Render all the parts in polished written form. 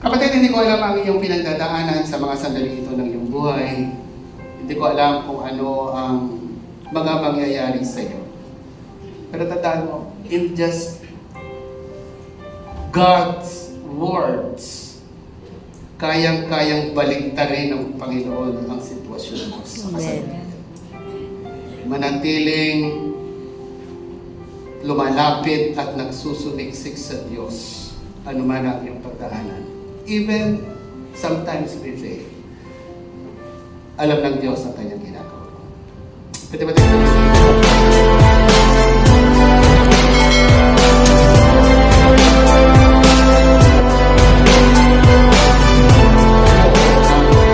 Kapatid, hindi ko alam ang iyong pinagdadaanan sa mga sandali ito ng iyong buhay. Hindi ko alam kung ano ang mga mangyayari sa iyo. Pero tandaan mo, in just God's words, kayang-kayang baliktarin ng Panginoon ang sitwasyon mo sa kasalukuyan. Manatiling lumalapit at nagsusumiksik sa Diyos, anuman ang iyong pagdaanan. Even sometimes we fail. Alam ng Diyos ang kanyang ginagawa. Pwede ba tayo?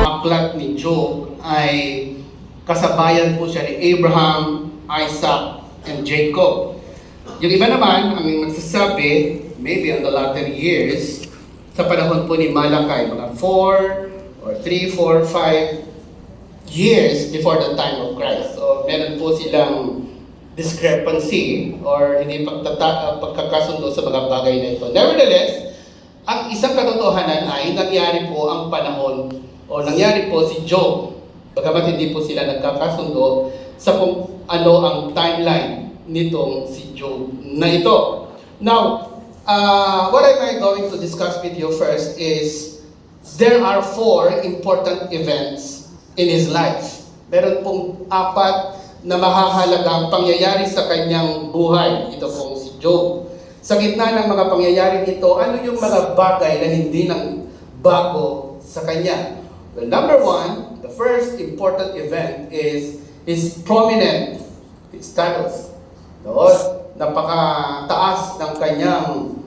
Aklat ni Job ay kasabayan po siya ni Abraham, Isaac, and Jacob. Yung iba naman, ang nagsasabi, maybe on the latter years, sa panahon po ni Malakay, mga 4 or 3, 4, 5 years before the time of Christ. So, meron po silang discrepancy or hindi pagkakasundo sa mga bagay na ito. Nevertheless, ang isang katotohanan ay nangyari po ang panahon o nangyari po si Job. Bagamat hindi po sila nagkakasundo sa kung ano ang timeline nitong si Job na ito. Now, what am I going to discuss with you first is there are 4 important events in his life. Meron pong 4 na mahahalagang pangyayari sa kanyang buhay. Ito pong si Job. Sa gitna ng mga pangyayari ito, ano yung mga bagay na hindi nang bago sa kanya? Well, number 1, the first important event is his prominent status. Napakataas ng kanyang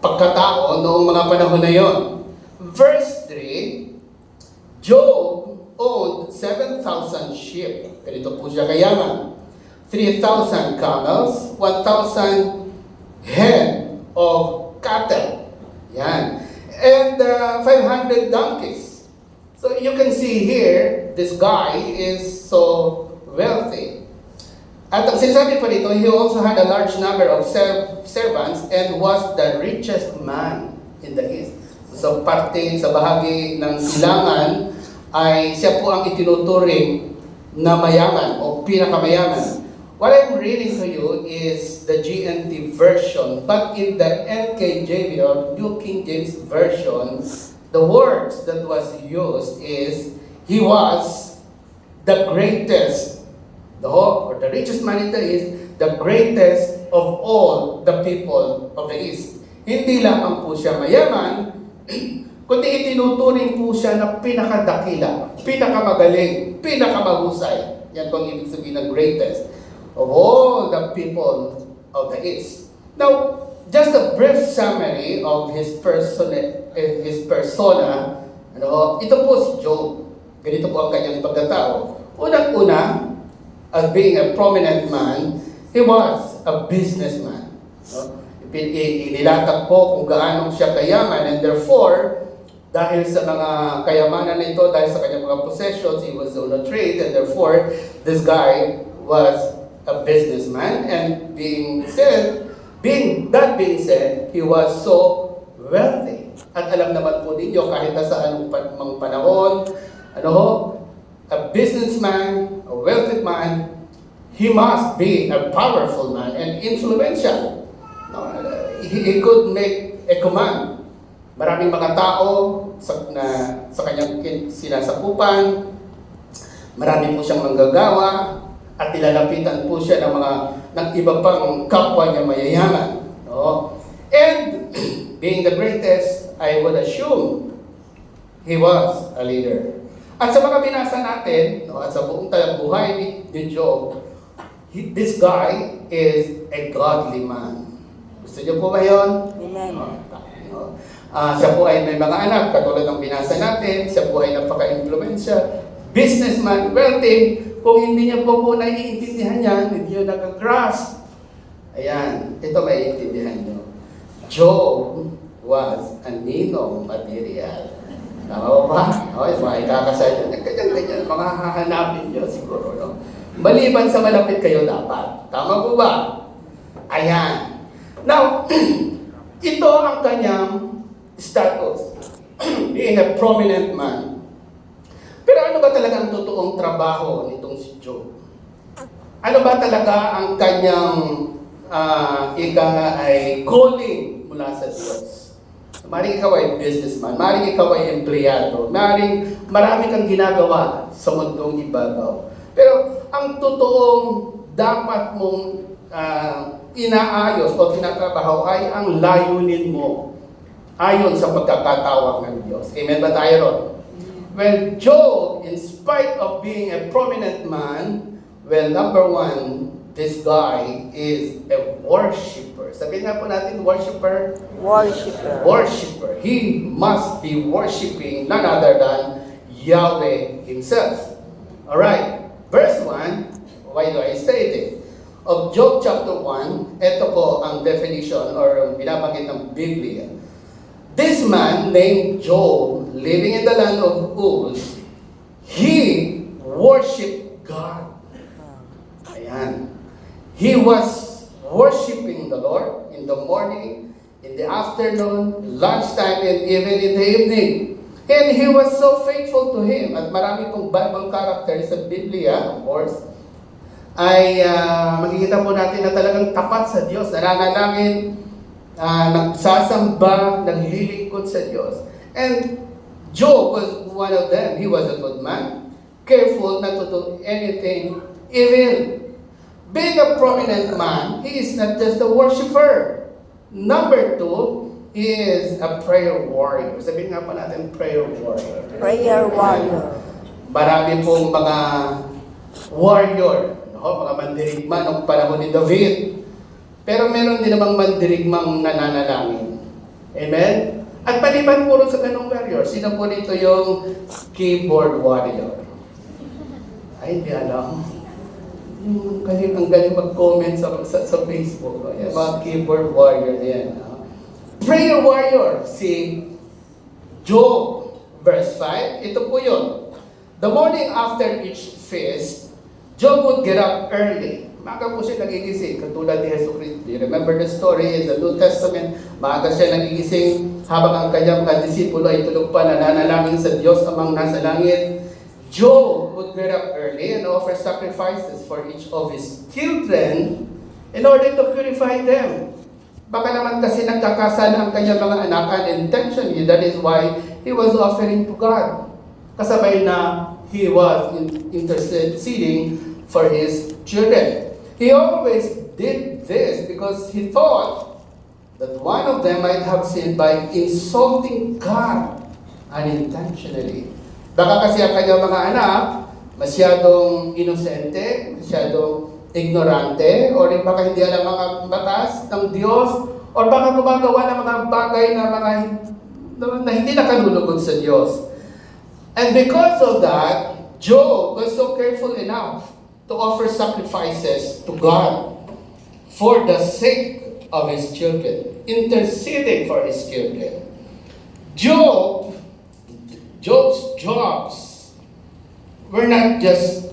pagkatao noong mga panahon na yon. Verse 3, Job owned 7,000 sheep. Ganito po siya kayaman. 3,000 camels, 1,000 head of cattle. Yan. And 500 donkeys. So you can see here, this guy is so wealthy. At ang sinasabi pa dito, he also had a large number of servants and was the richest man in the east. So parte sa bahagi ng silangan ay siya po ang itinuturing na mayaman o pinakamayaman. What I'm reading to you is the GNT version, but in the NKJV or New King James Version, the words that was used is, he was the greatest, or the richest man in the East, the greatest of all the people of the East. Hindi lamang po siya mayaman, kundi itinuturing po siya na pinakadakila, pinakamagaling, pinakamahusay. Yan po ang ibig sabihin ng greatest of all the people of the East. Now, just a brief summary of his persona. Ito po si Job. Ganito po ang kanyang pagkatao. Unang-una, as being a prominent man, he was a businessman. Inilatag po kung gaano siya kayaman, and therefore, dahil sa mga kayamanan na ito, dahil sa kanyang mga possessions, he was on a trade, and therefore, this guy was a businessman, and that being said, he was so wealthy. At alam naman po ninyo, kahit na sa anong panahon, a businessman, a wealthy man, he must be a powerful man and influential. He could make a command. Maraming mga tao sa kanyang sinasakupan, marami po siyang manggagawa, at ilalapitan po siya ng iba pang kapwa niya mayayaman. And being the greatest, I would assume he was a leader. At sa mga binasa natin, at sa buong buhay ni Job, this guy is a godly man. Gusto niyo po ba yun? Amen. Siya po ay may mga anak, katulad ng binasa natin, siya po ay napaka-influensya, businessman, wealthy. Kung hindi niya po naiintindihan yan, hindi niyo nag-grasp. Ayan, ito maiintindihan niyo. Job was a ninong material. Tama ba? Yung mga ikakasal niyo, ganyan-ganyan, mga hahanapin niyo siguro. Maliban sa malapit kayo dapat. Tama po ba? Ayan. Now, ito ang kanyang status. being a prominent man. Pero ano ba talaga ang totoong trabaho nitong si Job? Ano ba talaga ang kanyang ika nga ay calling mula sa Diyos? Maring ikaw ay businessman, maring ikaw ay empleyado, maring marami kang ginagawa sa mundong ibabaw. Pero ang totoong dapat mong inaayos o tinatrabaho ay ang layunin mo ayon sa pagkakatawag ng Diyos. Amen ba tayo ron? Well, Job, in spite of being a prominent man, well, number one, this guy is a worshiper. Sabihin nga po natin, worshiper. Worshipper. Worshiper. He must be worshiping none other than Yahweh Himself. Alright, verse 1, why do I say this? Of Job chapter 1, ito po ang definition or binabanggit ng Biblia. This man named Job, living in the land of Uz, he worshiped God. Ayan. He was worshiping the Lord in the morning, in the afternoon, lunchtime, and even in the evening. And he was so faithful to Him. At marami pong Bible characters sa Biblia, of course, ay makikita po natin na talagang tapat sa Diyos, nananalangin, nagsasamba, naglilingkod sa Diyos. And Job was one of them. He was a good man, careful not to do anything evil. Being a prominent man, he is not just a worshiper. Number two, he is a prayer warrior. Sabihin nga po natin, prayer warrior. Prayer warrior. Marami pong mga warrior, mga mandirigma noong panahon ni David. Pero meron din namang mandirigmang nananalangin. Amen? At paliban po sa ganong warrior, sino po dito yung keyboard warrior? Ay, hindi alam. Ang galing mag-comment sa Facebook. Yan, mga keyboard warrior na yan. Prayer warrior, si Job, verse 5, ito po yun. The morning after each feast, Job would get up early. Maaga po siya nagigising, katulad ni Jesus Christ. You remember the story in the New Testament? Maaga siya nagigising habang ang kanyang mga disipulo ay tulog pa, nananalangin sa Diyos amang nasa langit. Job would get up early and offer sacrifices for each of his children in order to purify them. Baka naman kasi nagkakasala ang kanyang mga anak unintentionally. That is why he was offering to God. Kasabay na he was interceding for his children. He always did this because he thought that one of them might have sinned by insulting God unintentionally. Baka kasi ang kanyang mga anak masyadong inosente, masyadong ignorante, o baka hindi alam mga batas ng Diyos, o baka gumagawa ng mga bagay na hindi nakalulugod sa Diyos. And because of that, Job was so careful enough to offer sacrifices to God for the sake of his children, interceding for his children. Job's jobs were not just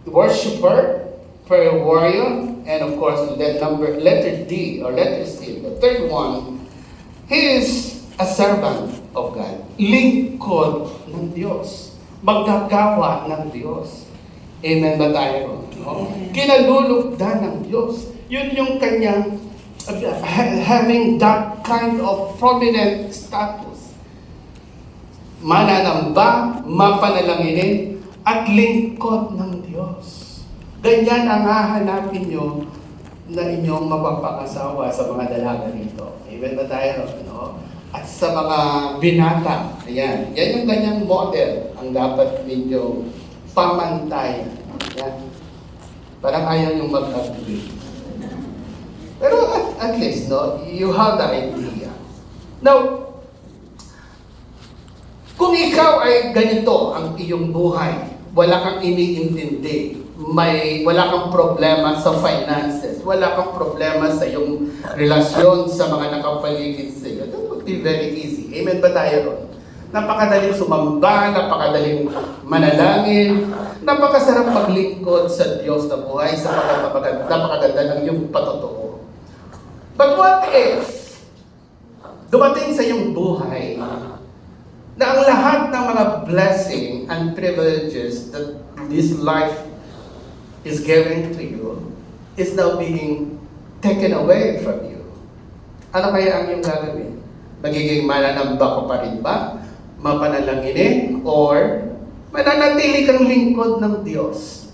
worshiper, prayer warrior, and of course letter D or letter C. The third one, he is a servant of God. Lingkod ng Diyos. Magagawa ng Diyos. Amen ba tayo? No? Kinalulugdan ng Diyos. Yun yung kanyang having that kind of prominent status. Mananamba, mapanalanginin, at lingkod ng Diyos. Ganyan ang hahanapin nyo na inyong mapapangasawa sa mga dalaga dito. Amen ba tayo? No? At sa mga binata, ayan. Yan yung ganyang model ang dapat ninyong pamantayan. Ayan. Parang ayaw yung mag-agree. Pero at least, no, you have the idea. Now, kung ikaw ay ganito ang iyong buhay, wala kang iniintindi, wala kang problema sa finances, wala kang problema sa iyong relasyon sa mga nakapaligid sa iyo, that would be very easy. Amen ba tayo ron? Napakadaling sumamba, napakadaling manalangin, napakasarap maglingkod sa Diyos na buhay, sa napakaganda ng iyong patotoo. But what if dumating sa iyong buhay na ang blessing and privileges that this life is giving to you is now being taken away from you. Ano kaya ang iyong gagawin? Magiging mananamba ka pa rin ba? Mapanalanginin? Or mananatili kang lingkod ng Diyos?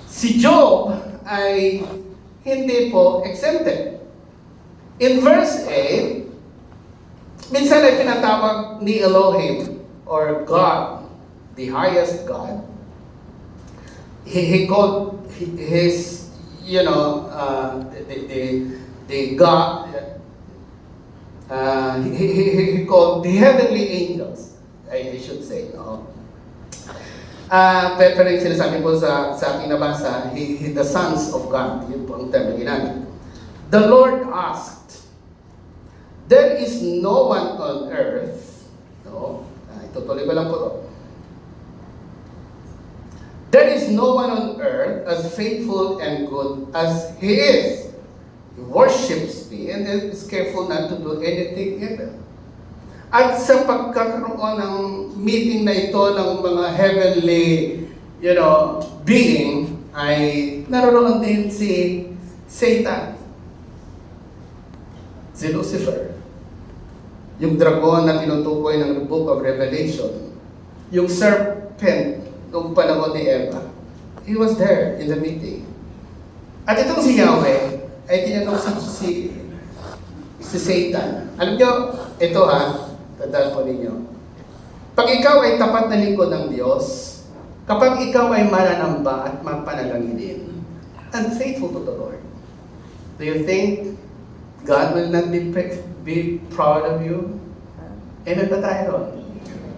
Si Job ay hindi po exempted. In verse 8, minsan ay pinatawag ni Elohim or God, the highest God. He called his, the God, he called the heavenly angels, I should say, no? Pero yung sinasabi po sa aking nabasa, the sons of God, yun po ang term na ginamit. The Lord asked, there is no one on earth, no? Itutuloy ko lang po to. There is no one on earth as faithful and good as He is. He worships me and is careful not to do anything evil. At sa pagkakaroon ng meeting na ito ng mga heavenly, being, ay naroon din si Satan, si Lucifer, yung dragon na tinutukoy ng Book of Revelation, yung serpent noong panahon ni Eva. He was there in the meeting. At itong si Yahweh ay tinanong si Satan. Alam nyo, ito tandaan po ninyo. Pag ikaw ay tapat na lingkod ng Diyos, kapag ikaw ay mananamba at mapanalanginin, and faithful to the Lord, do you think God will not be proud of you? Amen ba tayo ron?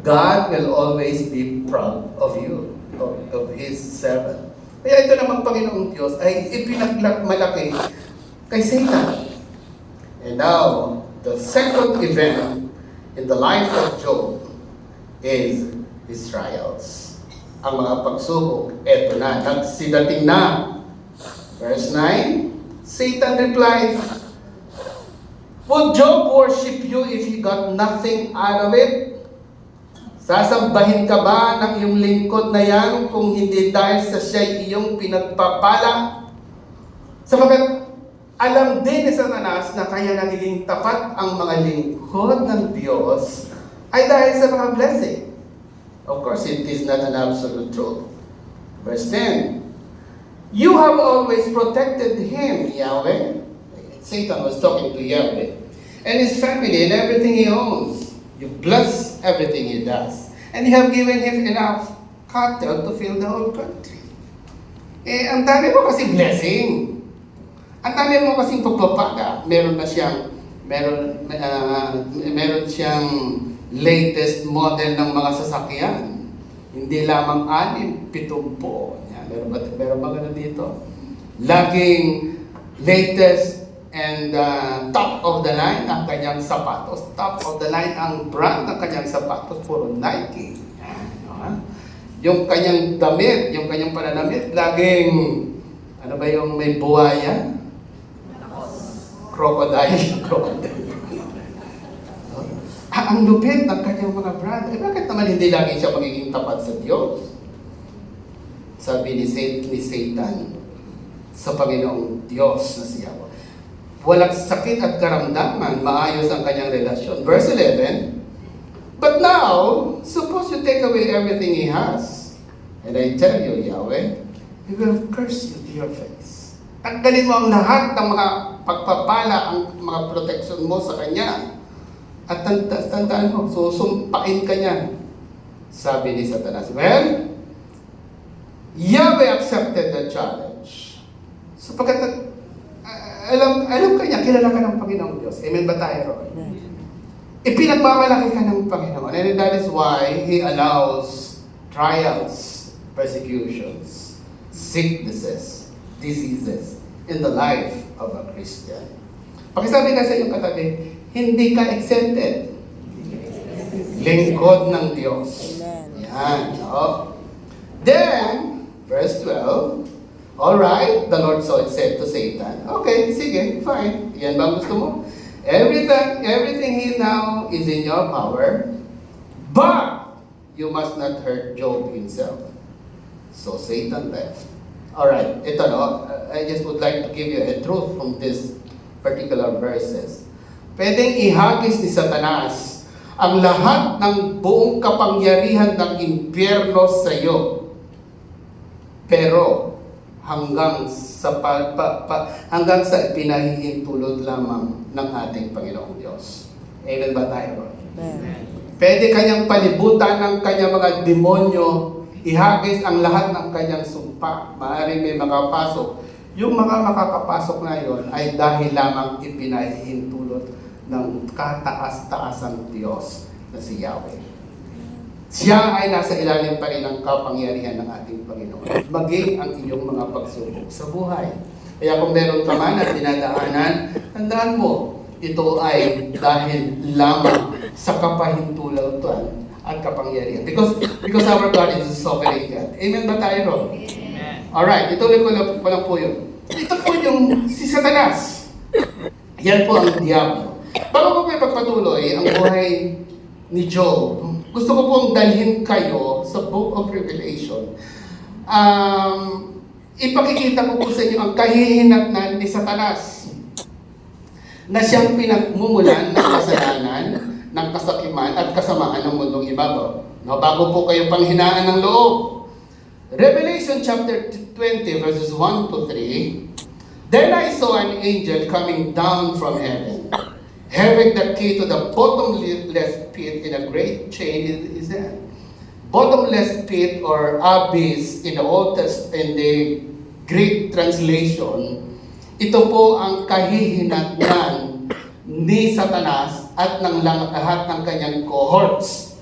God will always be proud of you, of His servant. Kaya ito namang Panginoong Diyos ay ipinagmalaki kay Satan. And now, the second event in the life of Job is his trials. Ang mga pagsubok, eto na, nagsidating na. Verse 9, Satan replied, would Job worship you if he got nothing out of it? Sasambahin ka ba ng iyong lingkod na yan kung hindi dahil sa siya'y iyong pinagpapala? Sapagkat alam din ni Satanas na kaya nagiging tapat ang mga lingkod ng Diyos ay dahil sa mga blessing. Of course, it is not an absolute truth. Verse 10, you have always protected him, Yahweh. Satan was talking to Yahweh. And his family and everything he owns. You bless everything he does. And you have given him enough cattle to fill the whole country. Ang dami mo kasi blessing. Ang dami mo kasing pagpapala. Meron siyang latest model ng mga sasakyan. Hindi lamang 6, 7. Meron ba ganun dito? Laging latest and top of the line ang kanyang sapatos. Top of the line ang brand ng kanyang sapatos. Puro Nike. Yung kanyang damit, yung kanyang pananamit, laging, ano ba yung may buhaya? Crocodile. Ang lupit ng kanyang mga brand. Bakit naman hindi lagi siya magiging tapat sa Diyos? Sabi ni Satan sa Panginoong Diyos na siya. Walang sakit at karamdaman, maayos ang kanyang relasyon. Verse 11, but now, suppose you take away everything he has, and I tell you, Yahweh, he will curse you to your face. Tanggalin mo ang lahat ng mga pagpapala, ang mga protection mo sa kanya. At tandaan mo, susumpain ka niya. Sabi ni Satanas, well, Yahweh accepted the challenge. Sapagkat alam ka niya, kilala ka ng Panginoong Diyos. Amen ba tayo, Roy? Ipinagmamalaki ka ng Panginoon. And that is why He allows trials, persecutions, sicknesses, diseases in the life of a Christian. Pakisabi ka sa iyong katabi, hindi ka exempted. Lingkod ng Diyos. Yan. Then, verse 12, alright, the Lord said to Satan, okay, sige, fine. Yan ba gusto mo? Everything he now is in your power, but you must not hurt Job himself. So Satan left. Alright, ito no, I just would like to give you a truth from this particular verses. Pwedeng ihagis ni Satanas ang lahat ng buong kapangyarihan ng impyerno sa iyo. Pero hanggang sa hanggang sa pinahihintulot lamang ng ating Panginoong Diyos. Amen ba tayo? Amen. Pwede kanyang palibutan ng kanyang mga demonyo, ihagis ang lahat ng kanyang sumpa. Maaaring may makapasok. Yung mga makakapasok na yon ay dahil lamang ipinahihintulot ng kataas-taasang Diyos na si Yahweh. Siya ay nasa ilalim pa rin ng kapangyarihan ng ating Panginoon. Maging ang iyong mga pagsubok sa buhay. Kaya kung meron ka man at dinadaanan, tandaan mo, ito ay dahil lamang sa kapahintulutan at kapangyarihan. Because our God is a sovereign God. Amen ba tayo, Ron? Amen. Alright, ituloy ko lang po yun. Ito po yung si Satanas. Yan po ang Diablo. Bago ko po ipagpatuloy ang buhay ni Job, gusto ko pong dalhin kayo sa Book of Revelation. Ipakikita ko po sa inyo ang kahihinatnan ni Satanas na siyang pinagmumulan ng kasalanan, ng kasakiman at kasamaan ng mundong ibabaw. No, bago po kayo panghinaan ng loob. Revelation chapter 20 verses 1 to 3. Then I saw an angel coming down from heaven, having the key to the bottomless pit in a great chain in his hand. Bottomless pit or abyss in the in the Greek translation, ito po ang kahihinatnan ni Satanas at ng lahat ng kanyang cohorts.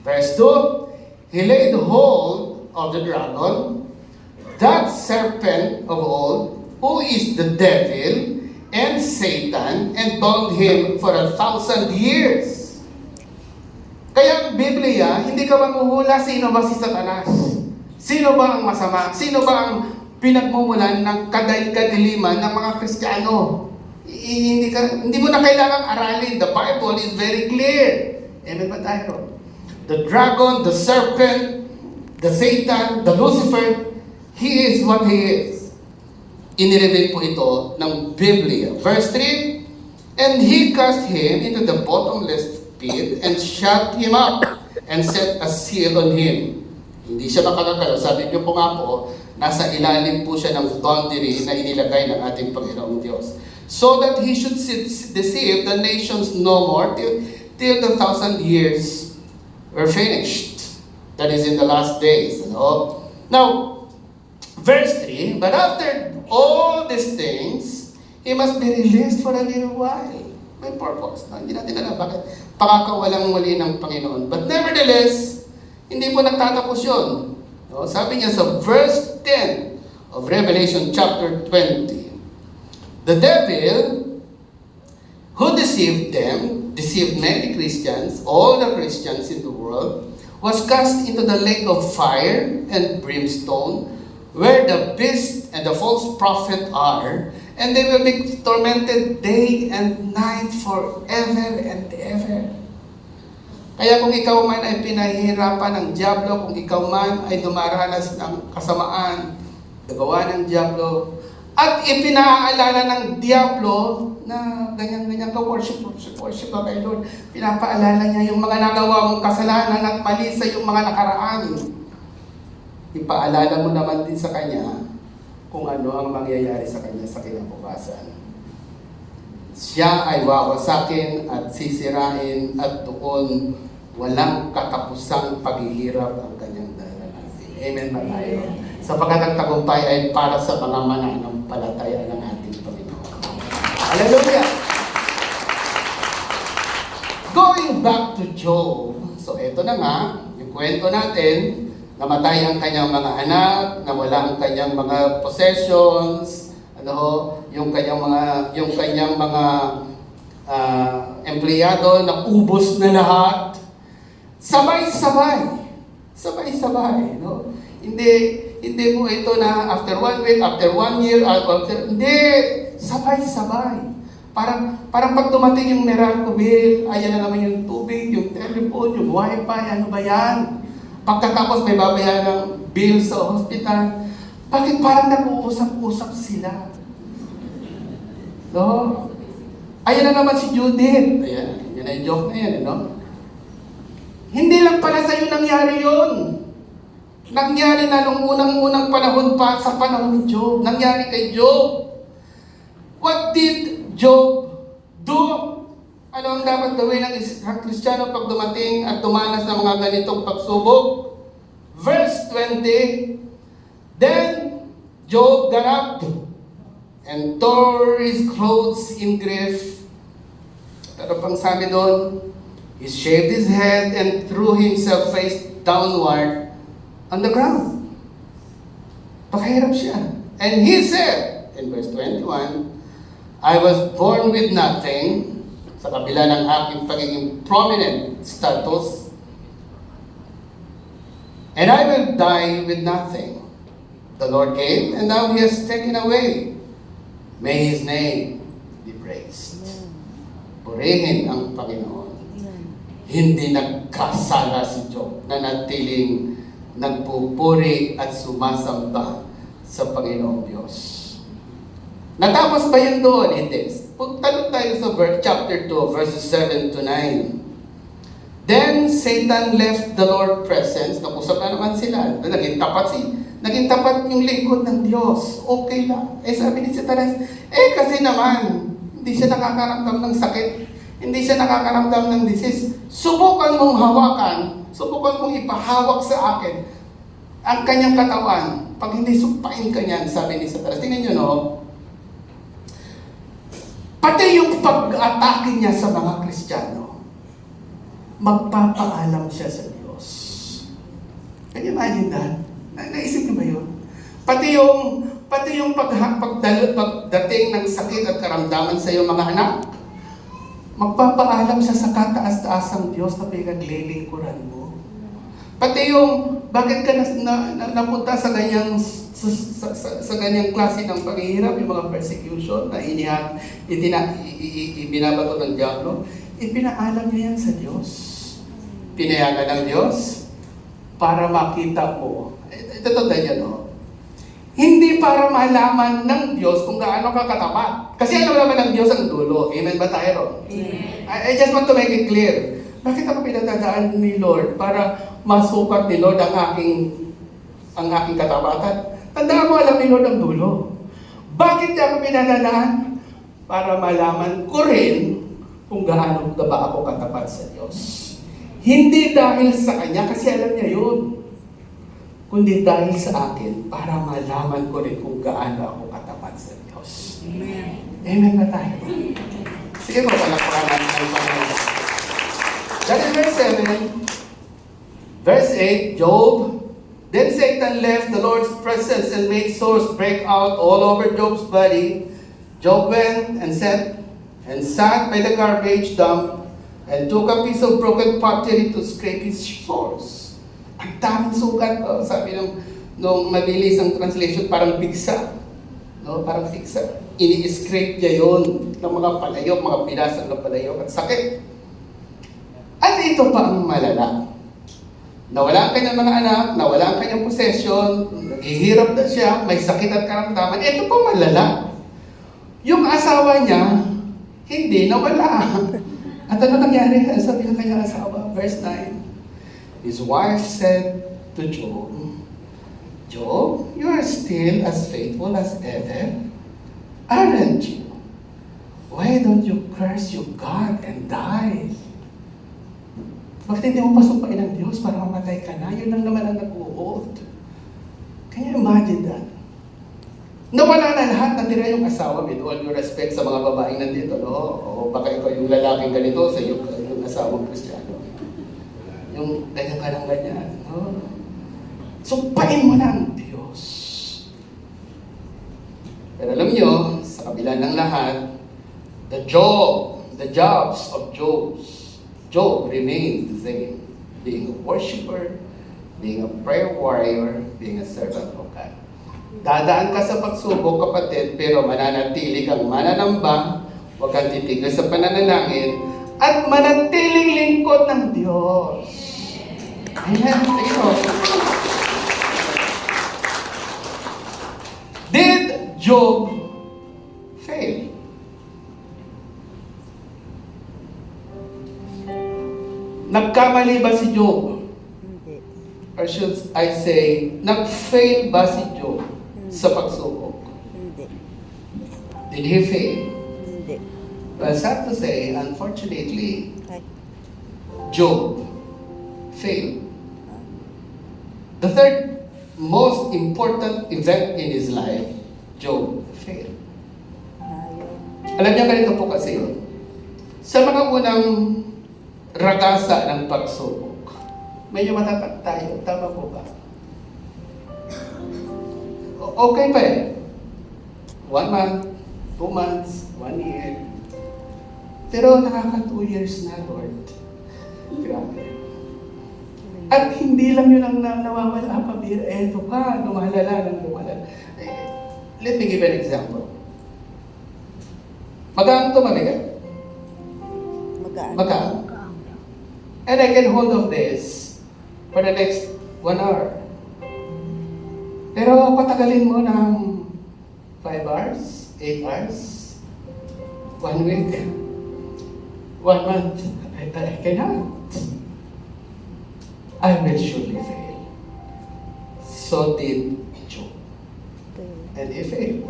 Verse 2, He laid hold of the dragon, that serpent of old, who is the devil and Satan, and bound him for 1,000 years. Kaya ang Biblia, hindi ka manghuhula sino ba si Satanas? Sino ba ang masama? Sino ba ang pinagmumulan ng kadiliman ng mga Kristiyano? Hindi mo na kailangang aralin. The Bible is very clear. Amen ba tayo? The dragon, the serpent, the Satan, the Lucifer, he is what he is. Inireveal po ito ng Biblia. Verse 3, And he cast him into the bottomless pit and shut him up and set a seal on him. Hindi siya makakagalaw. Sabi niyo po nga po, nasa ilalim po siya ng boundary na inilagay ng ating Panginoong Diyos. So that he should deceive the nations no more till the 1,000 years were finished. That is in the last days. No? Now, verse 3, But after all these things, he must be released for a little while. May purpose. No? Hindi natin alam bakit pakakawalang muli ng Panginoon. But nevertheless, hindi po nagtatapos yun. No? Sabi niya sa verse 10 of Revelation chapter 20, The devil who deceived many Christians, all the Christians in the world, was cast into the lake of fire and brimstone, where the beast and the false prophet are, and they will be tormented day and night forever and ever. Kaya kung ikaw man ay pinahihirapan ng Diablo, kung ikaw man ay dumaranas ng kasamaan, nagawa ng Diablo, at ipinaalala ng Diablo na ganyan-ganyan ka, worship ka kay Lord. Pinapaalala niya yung mga nagawa mong kasalanan at mali sa yung mga nakaraan. Ipaalala mo naman din sa Kanya kung ano ang mangyayari sa Kanya sa kinabukasan. Siya ay wawasakin at sisirain at doon walang katapusang paghihirap ang Kanyang daranasin. Amen ba tayo? Sapagkat ang tagumpay ay para sa mga mananampalataya ng ating Panginoon. Hallelujah! Going back to Job. So ito na nga, yung kwento natin, namatay ang kanyang mga anak, nawala ang kanyang mga possessions, yung kanyang mga empleyado na ubos na lahat. Sabay-sabay, no? Hindi mo ito na after 1 week, after 1 year, hindi, sabay-sabay. Parang pag dumating yung Meralco bill, ayan na naman yung tubig, yung telephone, yung wifi, ano ba yan? Pagkatapos may babayaran ng bill sa hospital, bakit parang nag-uusap-usap sila? No? Ayan na naman si Judith. Ayan, yun ay joke na yan, no? Hindi lang pala sa'yo nangyari yun. Nangyari na nung unang-unang panahon pa sa panahon ni Job. Nangyari kay Job. What did Job do? Ano ang dapat gawin ng isang Kristiyano pag dumating at dumanas ng mga ganitong pagsubok? Verse 20, Then Job got up and tore his clothes in grief. Ano pang sabi doon? He shaved his head and threw himself face downward on the ground. Pakahirap siya. And he said, in verse 21, I was born with nothing, sa kabila ng aking pagiging prominent status, and I will die with nothing. The Lord gave, and now He has taken away. May His name be praised. Purihin ang Panginoon. Hindi nagkasala si Job, na natiling nagpupuri at sumasamba sa Panginoong Diyos. Natapos ba yun doon? Hindi. Talog tayo sa chapter 2, verses 7 to 9. Then Satan left the Lord's presence. Nakusap na naman sila. Naging tapat yung lingkod ng Diyos. Okay lang. Sabi ni Satanas, kasi naman, hindi siya nakakaramdam ng sakit. Hindi siya nakakaramdam ng disease. Subukan mong hawakan. Subukan mong ipahawak sa akin ang kanyang katawan. Pag hindi sumpain ka niyan, sabi ni Satanas. Tingnan nyo, no? Pati yung pag-atake niya sa mga Kristiyano, magpapaalam siya sa Diyos. Can you imagine that? Naisip niyo ba yun? Pati yung pagdating ng sakit at karamdaman sa iyong mga anak, magpapaalam siya sa kataas-taasang Diyos na pinaglilingkuran mo. Pati yung, bakit ka napunta sa ganyang klase ng paghihirap, yung mga persecution na ibinabato ng diablo, ipinaalam niya yan sa Diyos. Pinayagan ng Diyos para makita mo. Ito yan, no? Hindi para malaman ng Diyos kung gaano ka katapat. Kasi alam naman ng Diyos ang dulo. Amen ba tayo? Amen. I just want to make it clear. Bakit ako pinatadaan ni Lord para masukat ni Lord ang aking katapatan? Tandaan mo, alam ni Lord ang dulo. Bakit niya ako pinatadaan? Para malaman ko rin kung gaano ba ako katapat sa Diyos. Hindi dahil sa Kanya, kasi alam niya yun. Kundi dahil sa akin, para malaman ko rin kung gaano ako katapat sa Diyos. Amen. Amen ba tayo? Sige po, palakpakan natin ang Panginoon. That is verse 7. Verse 8, Job. Then Satan left the Lord's presence and made sores break out all over Job's body. Job went and sat by the garbage dump and took a piece of broken pottery to scrape his sores. Ang daming sugat. Sabi nung mabilis ang translation, parang bigsa. No? Parang bigsa. Ini-scrape niya yun ng mga palayok, mga pinasang ng palayok at sakit. At ito pa ang malala. Nawala ang kanyang mga anak, nawala ang kanyang possession, naghihirap na siya, may sakit at karamdaman. Ito pa malala. Yung asawa niya, hindi nawala. At ano nangyari? Sabi ng kanyang asawa, verse 9. His wife said to Job, Job, you are still as faithful as ever, aren't you? Why don't you curse your God and die? Bakit hindi mo pasumpain ng Diyos para mamatay ka na? Yun lang naman ang nag-uod. Can you imagine that? Nawala na lahat, natira yung asawa, with all due respect sa mga babaeng nandito, no? O baka ikaw yung lalaking ganito sa yung asawang Kristiyano. Yung ganyan, no? Sumpain mo na ang Diyos. Pero alam nyo, sa kabila ng lahat, the jobs of Job remains the same. Being a worshiper, being a prayer warrior, being a servant of God. Dadaan ka sa pagsubok, kapatid, pero mananatili kang mananamba, huwag kang titigil sa pananalangin, at manatiling lingkod ng Diyos. Ayan, sige po. Did Job fail? Nagkamali ba si Job? Hindi. Or should I say, nag-fail ba si Job sa pagsubok? Hindi. Did he fail? Hindi. Well, sad to say, unfortunately, Ay. Job failed. The third most important event in his life, Job failed. Ayaw. Alam niyo, ganito po kasi yun. Sa mga unang ragasa ng pagsubok, medyo matatak tayo. Tama po ba? Okay pa eh. 1 month, 2 months, 1 year. Pero nakaka 2 years na, Lord. Grabe. At hindi lang yun ang nawawala pa, eto pa, lumalala ng lumalala. Let me give an example. Magaan to, mabigat? Magaan. Magaan. And I can hold of this for the next 1 hour. Pero patagalin mo ng 5 hours, 8 hours, 1 week, 1 month. I cannot. I will surely fail. So did Job. And he failed.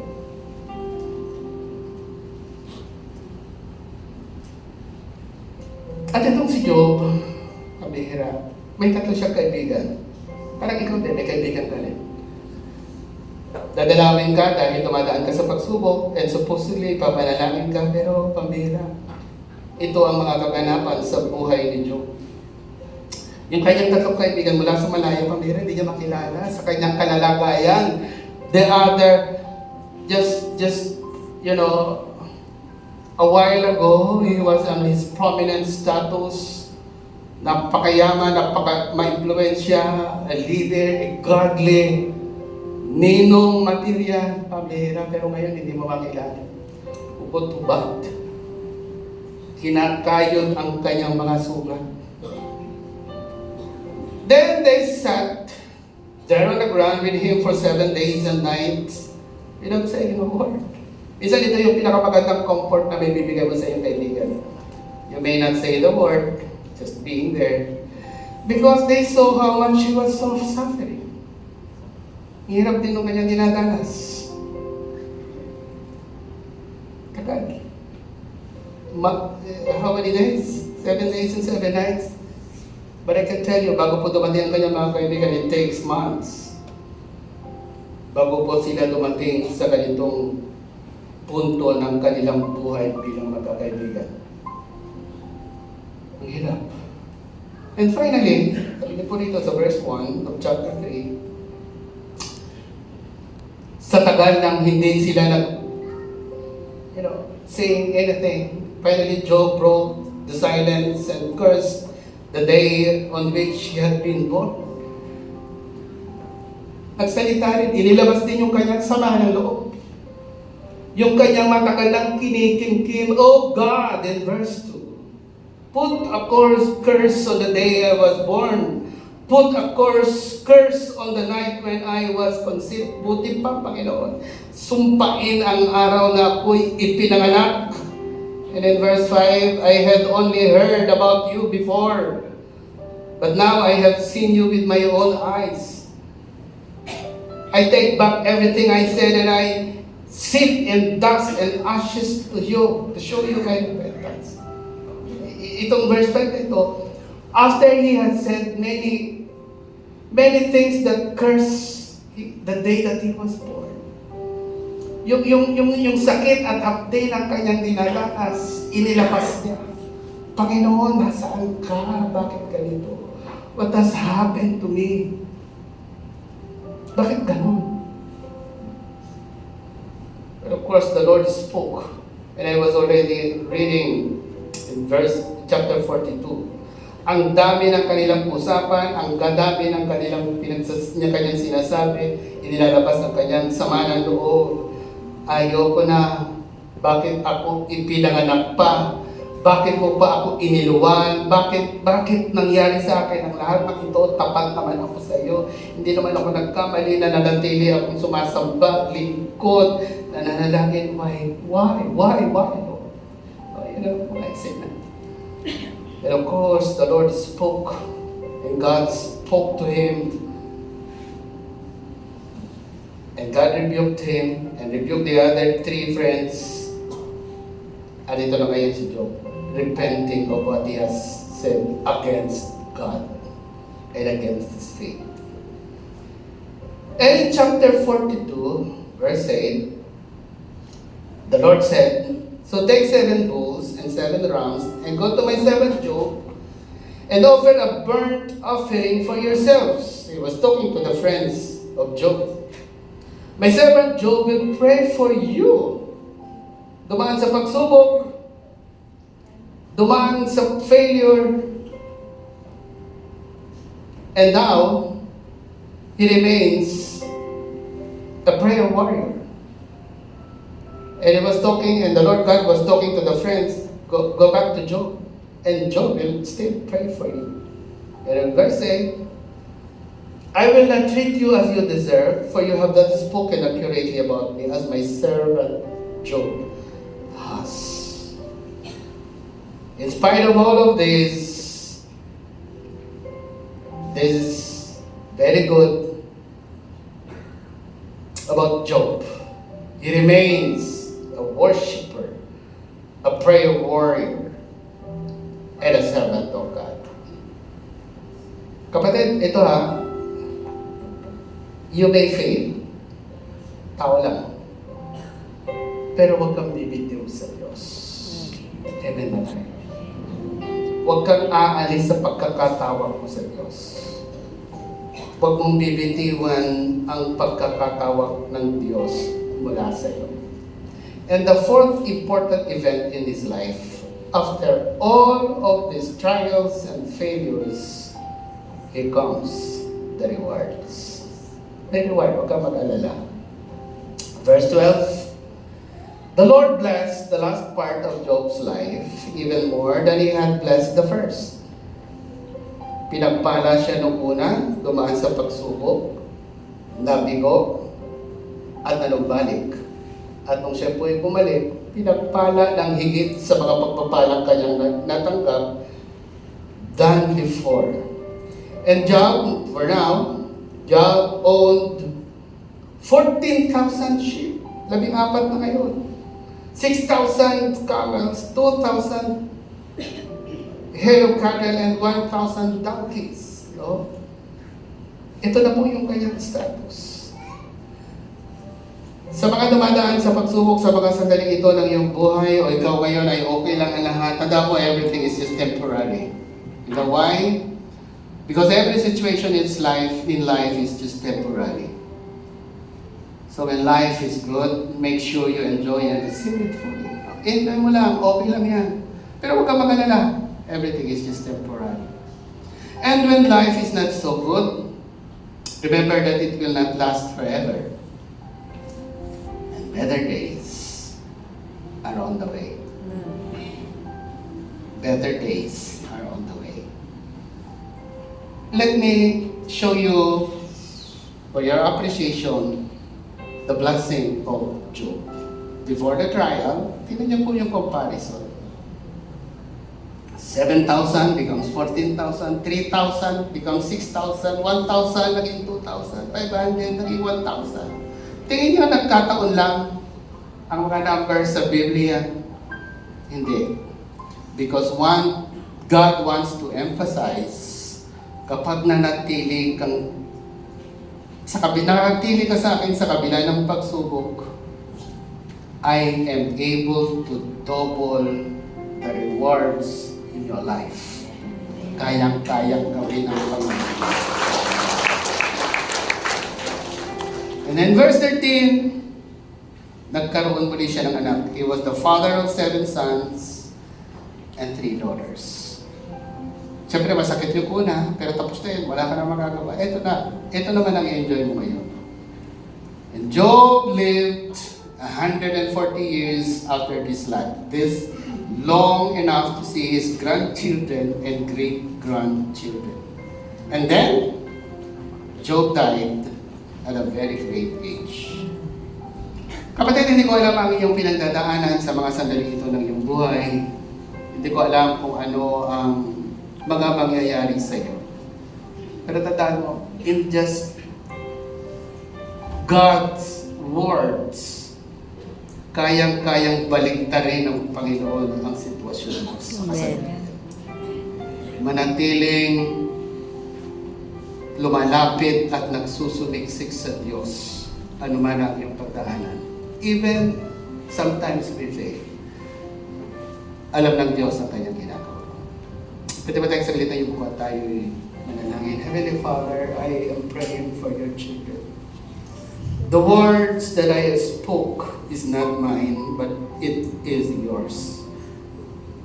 At itong si Job, kabihira, may tatlo siyang kaibigan. Parang ikaw din, may kaibigan ka rin. Dadalawin ka dahil dumadaan ka sa pagsubok and supposedly papanalangin ka, pero pambihira. Ito ang mga kaganapan sa buhay ni Job. Yung kanyang tatlong kaibigan mula sa malayo, pambihira, hindi niya makilala sa kanyang kalalagayan. The other, you know, a while ago, he was on his prominent status, napakayaman, ma-influensya, a leader, a godly, ninong material, pambihira, pero ngayon hindi mo makilala. Ubot-ubat. Kinakayod ang kanyang mga sugat. Then they sat there on the ground with him for 7 days and nights without saying a word. Minsan ito yung pinakamagandang comfort na may bibigay mo sa iyong kaibigan. You may not say the word, just being there. Because they saw how much she was so suffering. Hirap din nung kanyang dinadanas. Tagal. How many days? 7 days and 7 nights? But I can tell you, bago po dumating ang kanyang mga kaibigan, it takes months. Bago po sila dumating sa ganitong punto ng kanilang buhay bilang magkakaibigan. Ang hirap. And finally, sabi niyo po dito sa verse 1 of chapter 3, sa tagal ng hindi sila saying anything, finally Job broke the silence and cursed the day on which he had been born. Nagsalita rin, inilabas din yung kanyang sama ng loob. Yung kanyang matagal ng kinikimkim, "Oh God," in verse 2, "put a curse on the day I was born. Put a curse on the night when I was conceived." Buti pa, Panginoon, sumpain ang araw na ako'y ipinanganak. And in verse 5, "I had only heard about you before, but now I have seen you with my own eyes. I take back everything I said, and I sit in dust and ashes to show you my repentance." Itong verse 5 ito, after he had said many things that curse the day that he was born. Yung sakit at hapde ng kanyang dinadanas, inilapas niya. "Panginoon, nasaan ka? Bakit ganito? What has happened to me?" Bakit ganun? But of course, the Lord spoke. And I was already reading in chapter 42. Ang dami ng kanilang usapan, ang dami ng kanyang sinasabi, inilalabas ang kanyang sama ng loob. Ayoko na, bakit ako ipinanganak pa? Bakit mo pa ako iniluwan? Bakit nangyari sa akin ang lahat ng ito? Tapat naman ako sa iyo. Hindi naman ako nagkamali na nanatili akong sumasamba, lingkod, nananalangin. Why, Lord? Oh, yun ang mga eksena. And of course, the Lord spoke, and God spoke to him. And God rebuked him, and rebuked the other 3 friends. At ito na ngayon si Job, repenting of what he has said against God and against his faith. And in chapter 42, verse 8, the Lord said, "So take 7 bulls and 7 rams, and go to my servant Job, and offer a burnt offering for yourselves." He was talking to the friends of Job. "My servant Job will pray for you." Dumaan sa pagsubok, dumaan sa failure, and now, he remains a prayer warrior. And he was talking, and the Lord God was talking to the friends, go back to Job, and Job will still pray for you. And in verse 8, "I will not treat you as you deserve, for you have not spoken accurately about me, as my servant Job has." In spite of all of this is very good about Job. He remains a worshiper, a prayer warrior, and a servant of God. Kapatid, ito you may fail. Tao lang. Pero huwag kang bibitiw sa Diyos. Amen na tayo. Huwag kang aalis sa pagkakatawag mo sa Diyos. Huwag mong bibitiwan ang pagkakatawag ng Diyos mula sa iyo. And the 4th important event in his life, after all of these trials and failures, here comes the rewards. The reward, huwag kang mag-alala. Verse 12, "The Lord blessed the last part of Job's life even more than he had blessed the first. Pinagpala siya nung una, dumaan sa pagsubok, nabigo, at nanumbalik. At nung siya po'y bumalik, pinagpala ng higit sa mga pagpapalang kanyang natanggap than before. And Job, for now, Job owned 14,000 sheep. 14 na ngayon. 6,000 camels, 2,000 head of cattle, and 1,000 donkeys. No? Ito na po yung kanyang status. Sa mga dumadaan sa pagsubok sa mga sandaling ito ng iyong buhay, o ikaw ngayon ay okay lang ang lahat, tanda mo everything is just temporary. You know why? Because every situation in life is just temporary. So when life is good, make sure you enjoy and receive it fully. Enjoy mo lang, okay lang yan. Pero huwag kang mag-alala. Everything is just temporary. And when life is not so good, remember that it will not last forever. And better days are on the way. Better days are on the way. Let me show you, for your appreciation, the blessing of Job. Before the trial, tingnan niyo po yung comparison. 7,000 becomes 14,000, 3,000 becomes 6,000, 1,000 naging 2,000, 500 naging 1,000. Tingin niyo nagkataon lang ang mga numbers sa Biblia? Hindi. Because God wants to emphasize, kapag nanatili kang nakatili ka sa akin sa kabila ng pagsubok, I am able to double the rewards in your life. Kayang-kayang gawin ang Panginoon. And then verse 13, nagkaroon muli siya ng anak. He was the father of 7 sons and 3 daughters. Siyempre, masakit yung una, pero tapos na yun, wala ka na magagawa. Ito naman ang enjoy mo ngayon. And Job lived 140 years after this long enough to see his grandchildren and great-grandchildren. And then, Job died at a very great age. Kapatid, hindi ko alam ang iyong pinagdadaanan sa mga sandali ito ng iyong buhay. Hindi ko alam kung ano ang mga mangyayari sa iyo. Pero tandaan mo, in just God's words, kayang-kayang baliktarin ng Panginoon ang sitwasyon mo sa kasalukuyan. Manatiling lumalapit at nagsusumiksik sa Diyos, anuman ang iyong pagdaanan. Even sometimes we fail. Alam ng Diyos ang kanyang ginagawa. Pwede ba tayong salita yung buka tayo manalangin? Heavenly Father, I am praying for your children. The words that I spoke is not mine, but it is yours.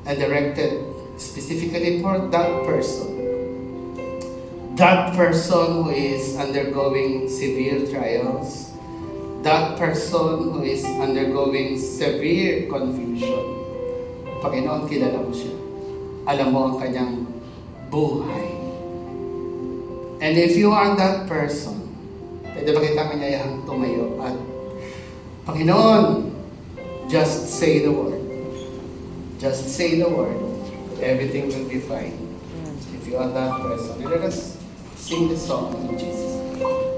And directed specifically for that person. That person who is undergoing severe trials. That person who is undergoing severe confusion. Panginoon, kilala mo siya. Alam mo ang kanyang buhay. And if you are that person, pwede ba kita kanyayahang tumayo at Panginoon, just say the word. Just say the word. Everything will be fine. If you are that person, let us sing the song in Jesus' name.